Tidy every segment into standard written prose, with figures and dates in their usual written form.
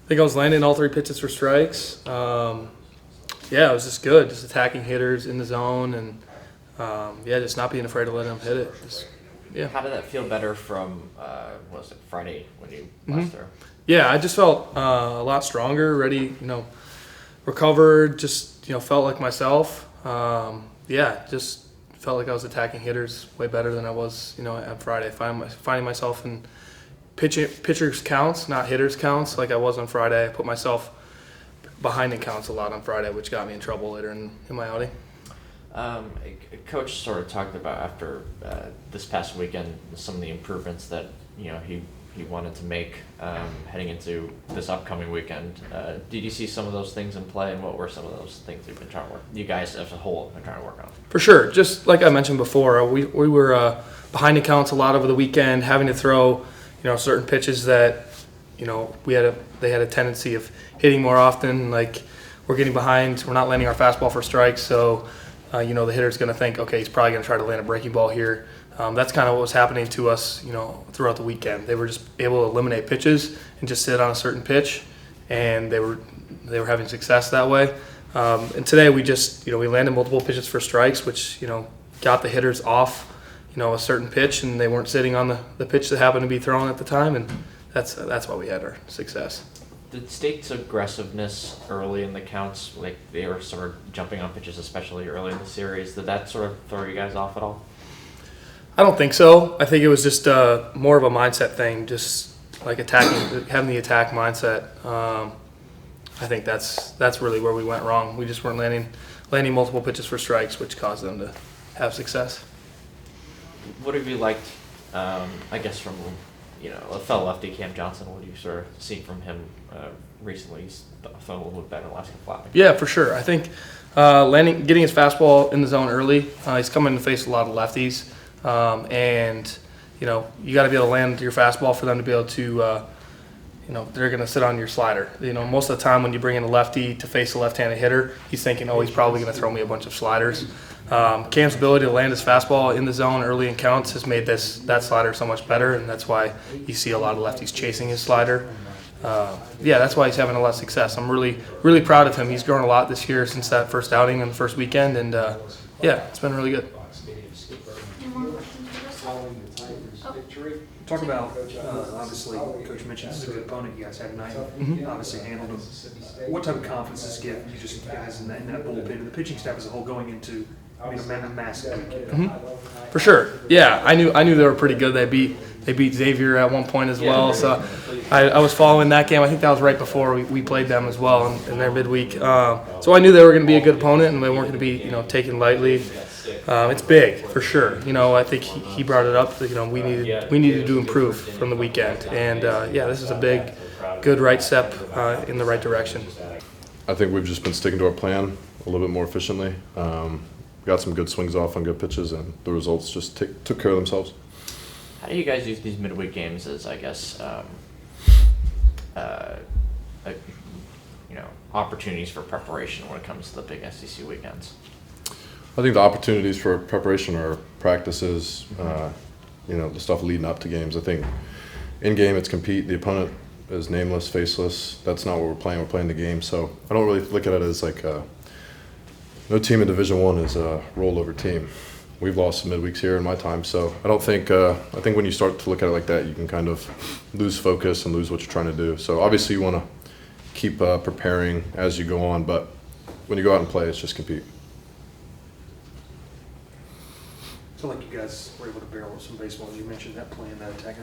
I think I was landing all 3 pitches for strikes. Yeah, it was just good, just attacking hitters in the zone and, just not being afraid to let them hit it. Yeah. How did that feel better from, was it Friday when you last threw? Yeah, I just felt a lot stronger, ready, recovered, just, felt like myself. Just felt like I was attacking hitters way better than I was, on Friday. Finding myself in pitchers counts, not hitters counts, like I was on Friday. I put myself behind in counts a lot on Friday, which got me in trouble later in my outing. Coach sort of talked about after this past weekend some of the improvements that he wanted to make heading into this upcoming weekend. Did you see some of those things in play, and what were some of those things you've been trying to work? You guys as a whole have been trying to work on? For sure, just like I mentioned before, we were behind in counts a lot over the weekend, having to throw certain pitches that they had a tendency of hitting more often. Like we're getting behind, we're not landing our fastball for strikes, so the hitter's going to think, okay, he's probably going to try to land a breaking ball here. That's kind of what was happening to us, throughout the weekend. They were just able to eliminate pitches and just sit on a certain pitch, and they were having success that way. And today we just, we landed multiple pitches for strikes, which got the hitters off, a certain pitch, and they weren't sitting on the pitch that happened to be thrown at the time, and that's why we had our success. Did State's aggressiveness early in the counts, like they were sort of jumping on pitches, especially early in the series, did that sort of throw you guys off at all? I don't think so. I think it was just more of a mindset thing, just like attacking, having the attack mindset. I think that's really where we went wrong. We just weren't landing multiple pitches for strikes, which caused them to have success. What have you liked, I guess, from a fellow lefty, Cam Johnson? What have you sort of seen from him recently? He's thrown a little bit better in the last couple outings. Yeah, for sure. I think getting his fastball in the zone early. He's coming to face a lot of lefties, and you got to be able to land your fastball for them to be able to. They're going to sit on your slider. Most of the time when you bring in a lefty to face a left-handed hitter, he's thinking, oh, he's probably going to throw me a bunch of sliders. Cam's ability to land his fastball in the zone early in counts has made that slider so much better, and that's why you see a lot of lefties chasing his slider. That's why he's having a lot of success. I'm really, really proud of him. He's grown a lot this year since that first outing on the first weekend, and it's been really good. Talk about, obviously, Coach mentioned this is a good opponent you guys had tonight. Obviously handled them. What type of confidence does this give you just guys in that bullpen and the pitching staff as a whole going into a massive weekend? For sure. Yeah, I knew they were pretty good. They beat Xavier at one point as well. So I was following that game. I think that was right before we played them as well in their midweek. So I knew they were going to be a good opponent, and they weren't going to be taken lightly. It's big for sure. I think he brought it up that we needed to improve from the weekend, and this is a big, good right step in the right direction. I think we've just been sticking to our plan a little bit more efficiently. Got some good swings off on good pitches, and the results just took care of themselves. How do you guys use these midweek games as, I guess, opportunities for preparation when it comes to the big SEC weekends? I think the opportunities for preparation are practices, the stuff leading up to games. I think in game it's compete. The opponent is nameless, faceless. That's not what we're playing. We're playing the game. So I don't really look at it as like no team in Division I is a rollover team. We've lost some midweeks here in my time, so I don't think. I think when you start to look at it like that, you can kind of lose focus and lose what you're trying to do. So obviously you want to keep preparing as you go on, but when you go out and play, it's just compete. I feel like you guys were able to barrel with some baseball. As you mentioned that plan, that attack.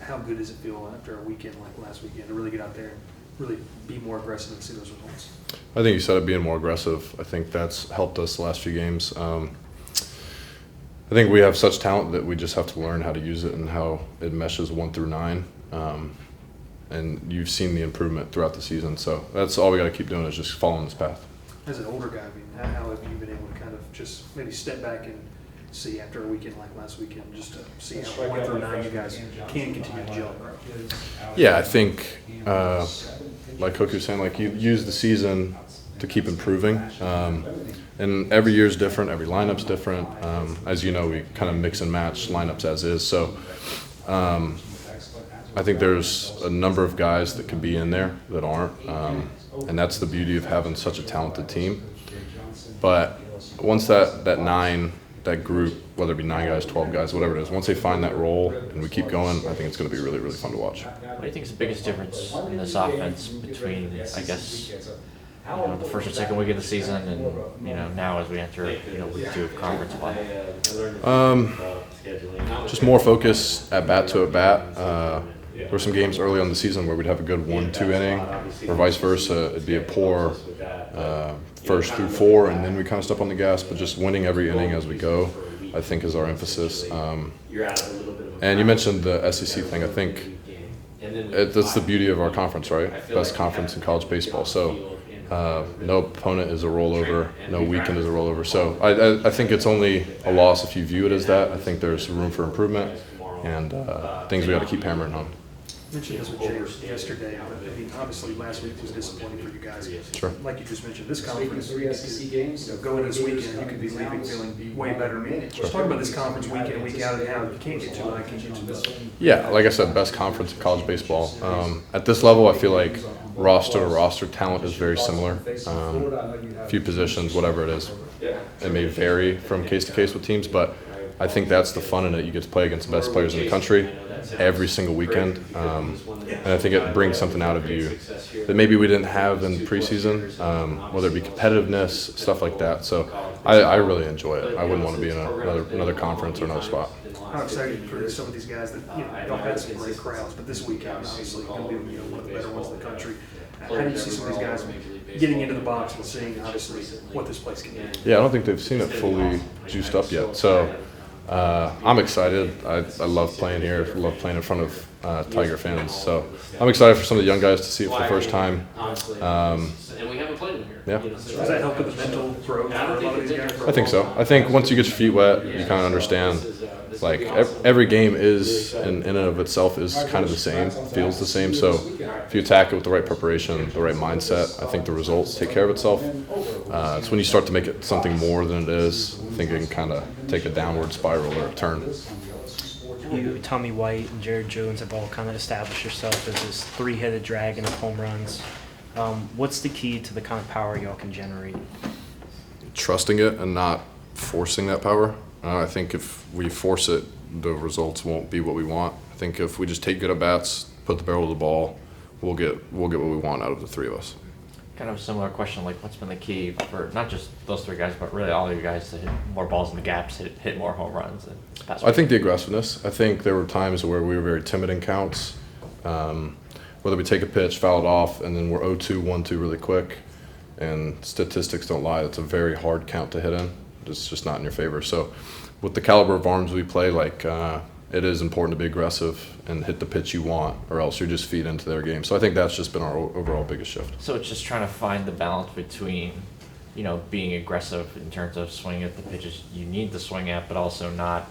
How good does it feel after a weekend like last weekend to really get out there and really be more aggressive and see those results? I think you said it, being more aggressive. I think that's helped us the last few games. I think we have such talent that we just have to learn how to use it and how it meshes 1 through 9. And you've seen the improvement throughout the season. So that's all we got to keep doing is just following this path. As an older guy, how have you been able to kind of just maybe step back and see after a weekend like last weekend, just to see how 1 through 9 you guys can continue to gel? Yeah, I think, like Coach was saying, like you use the season to keep improving. And every year is different, every lineup's different. As you know, we kind of mix and match lineups as is. So I I think there's a number of guys that could be in there that aren't, and that's the beauty of having such a talented team. But once that nine, that group, whether it be 9 guys, 12 guys, whatever it is, once they find that role and we keep going, I think it's going to be really, really fun to watch. What do you think is the biggest difference in this offense between, I guess, the first or second week of the season and, now as we enter, week 2 of conference play? Just more focus at bat to at bat. There were some games early on in the season where we'd have a good 1-2 inning, or vice versa. It'd be a poor first through 4, and then we kind of step on the gas. But just winning every inning as we go, I think, is our emphasis. And you mentioned the SEC thing. I think that's the beauty of our conference, right? Best conference in college baseball. So no opponent is a rollover, no weekend is a rollover. So I think it's only a loss if you view it as that. I think there's room for improvement and things we got to keep hammering on. I mentioned this with Jay yesterday, but I mean, obviously last week was disappointing for you guys. Sure. Like you just mentioned, this conference, you could go into this weekend, you could be leaving feeling way better. Let's talk about this conference week in and week out, and how you can't get too high, can't get too low. Yeah, like I said, best conference in college baseball. At this level, I feel like roster to roster talent is very similar. A few positions, whatever it is. It may vary from case to case with teams, but I think that's the fun in it. You get to play against the best players in the country every single weekend. And I think it brings something out of you that maybe we didn't have in preseason, whether it be competitiveness, stuff like that. So I really enjoy it. I wouldn't want to be in another conference or another spot. I'm excited for some of these guys that don't have some great crowds, but this weekend obviously going to be one of the better ones in the country. How do you see some of these guys getting into the box and seeing obviously what this place can do? Yeah, I don't think they've seen it fully juiced up yet. So I'm excited. I love playing here. I love playing in front of Tiger fans. So I'm excited for some of the young guys to see it for the first time. And we haven't played them here. Yeah. Does that help with the mental growth for a lot of these guys? I think so. I think once you get your feet wet, you kind of understand. Like every game is, in and of itself, is kind of the same, feels the same. So if you attack it with the right preparation, the right mindset, I think the results take care of itself. It's when you start to make it something more than it is, I think it can kind of take a downward spiral or a turn. You, Tommy White, and Jared Jones have all kind of established yourself as this 3-headed dragon of home runs. What's the key to the kind of power y'all can generate? Trusting it and not forcing that power. I think if we force it, the results won't be what we want. I think if we just take good at bats, put the barrel of the ball, we'll get what we want out of the 3 of us. Kind of a similar question, like what's been the key for not just those 3 guys, but really all of you guys to hit more balls in the gaps, hit more home runs than this past week? I think the aggressiveness. I think there were times where we were very timid in counts. Whether we take a pitch, foul it off, and then we're 0-2, 1-2 really quick. And statistics don't lie. It's a very hard count to hit in. It's just not in your favor. So with the caliber of arms we play, it is important to be aggressive and hit the pitch you want, or else you're just feed into their game. So I think that's just been our overall biggest shift. So it's just trying to find the balance between, being aggressive in terms of swinging at the pitches you need to swing at, but also not,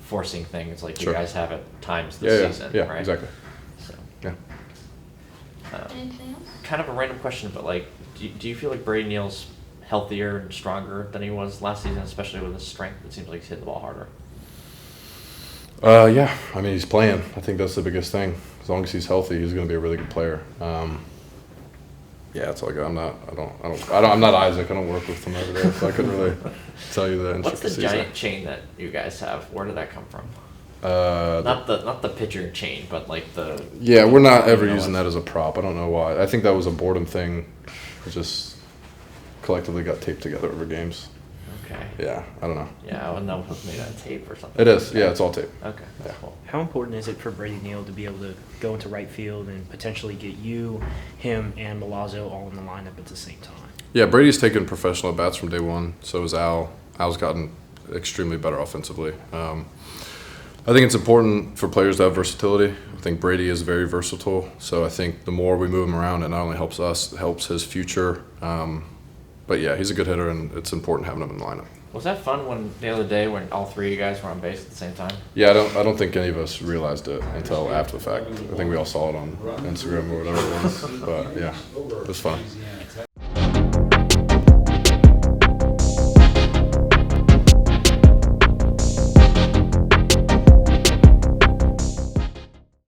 forcing things like you guys have at times this season, yeah, right? Exactly. So, Yeah. Anything else? kind of a random question, but do you feel like Brady Neal's healthier and stronger than he was last season, especially with his strength? It seems like he's hitting the ball harder. Yeah. I mean, he's playing. I think that's the biggest thing. As long as he's healthy, he's going to be a really good player. Yeah, that's all I got. I'm not Isaac. I don't work with him over there, so I couldn't really tell you the What's the intricacies. giant chain that you guys have? Where did that come from? Uh, Not the pitcher chain, but like the. Yeah, we're not ever using that as a prop. I don't know why. I think that was a boredom thing. It just collectively got taped together over games. Okay. Yeah, I don't know. Yeah, I wouldn't know if it was made out of tape or something. It is. Yeah, it's all tape. Okay, that's cool. How important is it for Brady Neal to be able to go into right field and potentially get you, him, and Milazzo all in the lineup at the same time? Yeah, Brady's taken professional at bats from day one. So has Al. Al's gotten extremely better offensively. I think it's important for players to have versatility. I think Brady is very versatile. So I think the more we move him around, it not only helps us, it helps his future. But yeah, he's a good hitter, and it's important having him in the lineup. Was that fun when the other day when all 3 of you guys were on base at the same time? Yeah, I don't think any of us realized it until after the fact. I think we all saw it on Instagram or whatever it was. But yeah, it was fun.